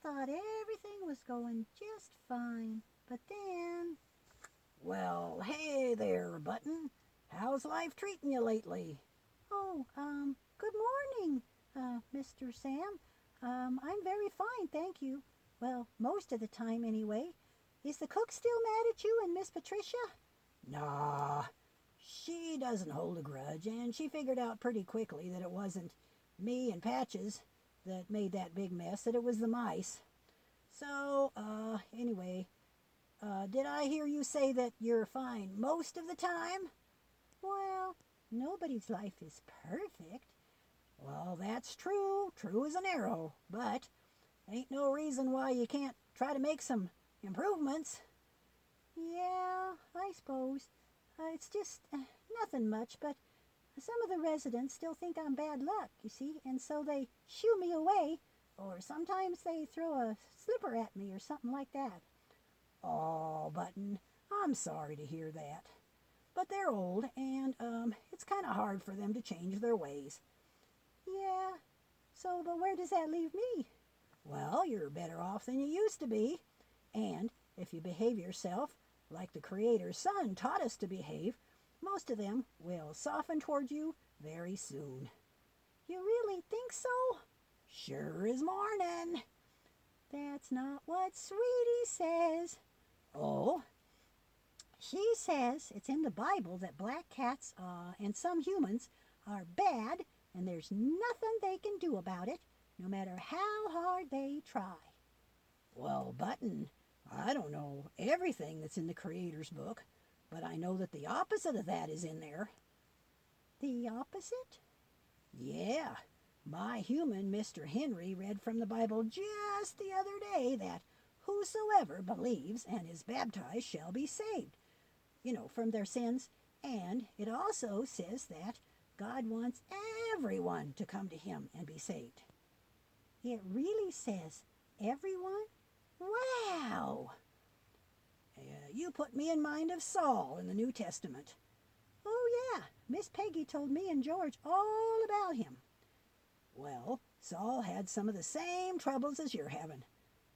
thought everything was going just fine. But then... Well, hey there, Button. How's life treating you lately? Oh, good morning, Mr. Sam. I'm very fine, thank you. Well, most of the time anyway. Is the cook still mad at you and Miss Patricia? Nah, she doesn't hold a grudge, and she figured out pretty quickly that it wasn't me and Patches that made that big mess, that it was the mice. So, anyway, did I hear you say that you're fine most of the time? Well, nobody's life is perfect. Well, that's true as an arrow, but ain't no reason why you can't try to make some improvements. Yeah, I suppose. It's just nothing much, but some of the residents still think I'm bad luck, you see, and so they shoo me away, or sometimes they throw a slipper at me or something like that. Oh, Button, I'm sorry to hear that. But they're old, and, it's kind of hard for them to change their ways. Yeah, so, but where does that leave me? Well, you're better off than you used to be. And if you behave yourself like the Creator's Son taught us to behave, most of them will soften toward you very soon. You really think so? Sure as morning. That's not what Sweetie says. Oh? She says it's in the Bible that black cats and some humans are bad and there's nothing they can do about it, no matter how hard they try. Well, Button, I don't know everything that's in the Creator's book, but I know that the opposite of that is in there. The opposite? Yeah, my human Mr. Henry read from the Bible just the other day that whosoever believes and is baptized shall be saved, from their sins. And it also says that God wants everyone to come to him and be saved. It really says everyone? Wow! You put me in mind of Saul in the New Testament. Oh, yeah, Miss Peggy told me and George all about him. Well, Saul had some of the same troubles as you're having.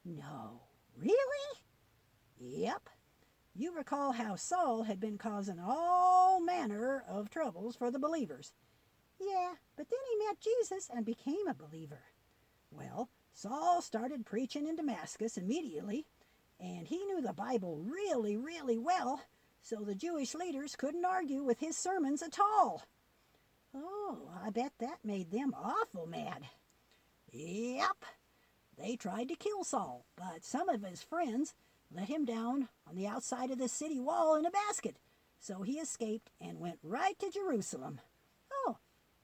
No, really? Yep. You recall how Saul had been causing all manner of troubles for the believers. Yeah, but then he met Jesus and became a believer. Well, Saul started preaching in Damascus immediately, and he knew the Bible really, really well, so the Jewish leaders couldn't argue with his sermons at all. Oh, I bet that made them awful mad. Yep. They tried to kill Saul, but some of his friends let him down on the outside of the city wall in a basket, so he escaped and went right to Jerusalem. Oh,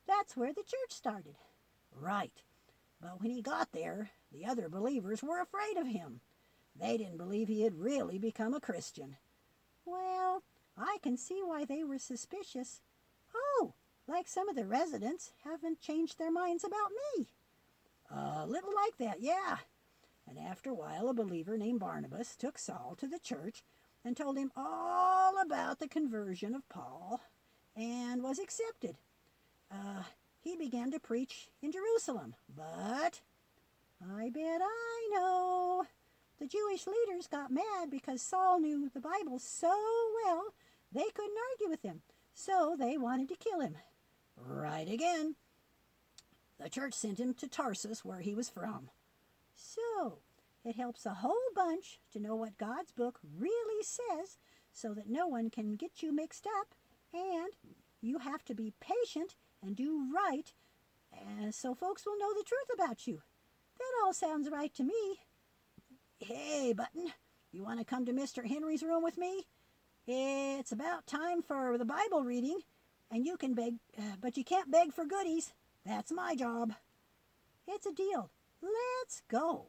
that's where the church started. Right. But when he got there, the other believers were afraid of him. They didn't believe he had really become a Christian. Well, I can see why they were suspicious. Oh, like some of the residents haven't changed their minds about me. A little like that, yeah. And after a while, a believer named Barnabas took Saul to the church and told him all about the conversion of Paul and was accepted. He began to preach in Jerusalem, but I bet I know. The Jewish leaders got mad because Saul knew the Bible so well they couldn't argue with him, so they wanted to kill him. Right again. The church sent him to Tarsus, where he was from. So, it helps a whole bunch to know what God's book really says so that no one can get you mixed up, and you have to be patient and do right so folks will know the truth about you. That all sounds right to me. Hey, Button, you want to come to Mr. Henry's room with me? It's about time for the Bible reading, and you can beg, but you can't beg for goodies. That's my job. It's a deal. Let's go.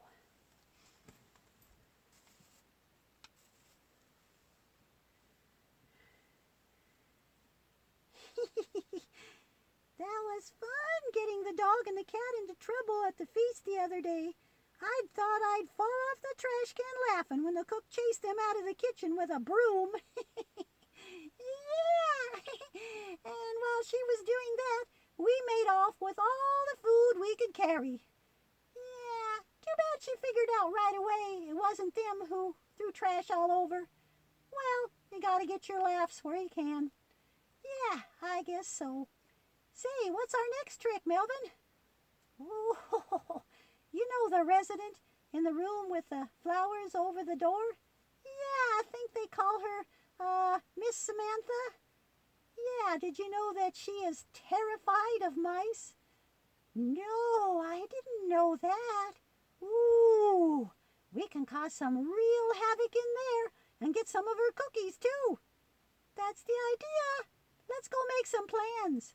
That was fun getting the dog and the cat into trouble at the feast the other day. I thought I'd fall off the trash can laughing when the cook chased them out of the kitchen with a broom. Yeah! And while she was doing that, we made off with all the food we could carry. Yeah, Too bad she figured out right away it wasn't them who threw trash all over. Well, you gotta get your laughs where you can. Yeah, I guess so. Say, what's our next trick, Melvin? Oh, you know the resident in the room with the flowers over the door? Yeah, I think they call her, Miss Samantha. Yeah, did you know that she is terrified of mice? No, I didn't know that. Ooh, we can cause some real havoc in there and get some of her cookies, too. That's the idea. Let's go make some plans.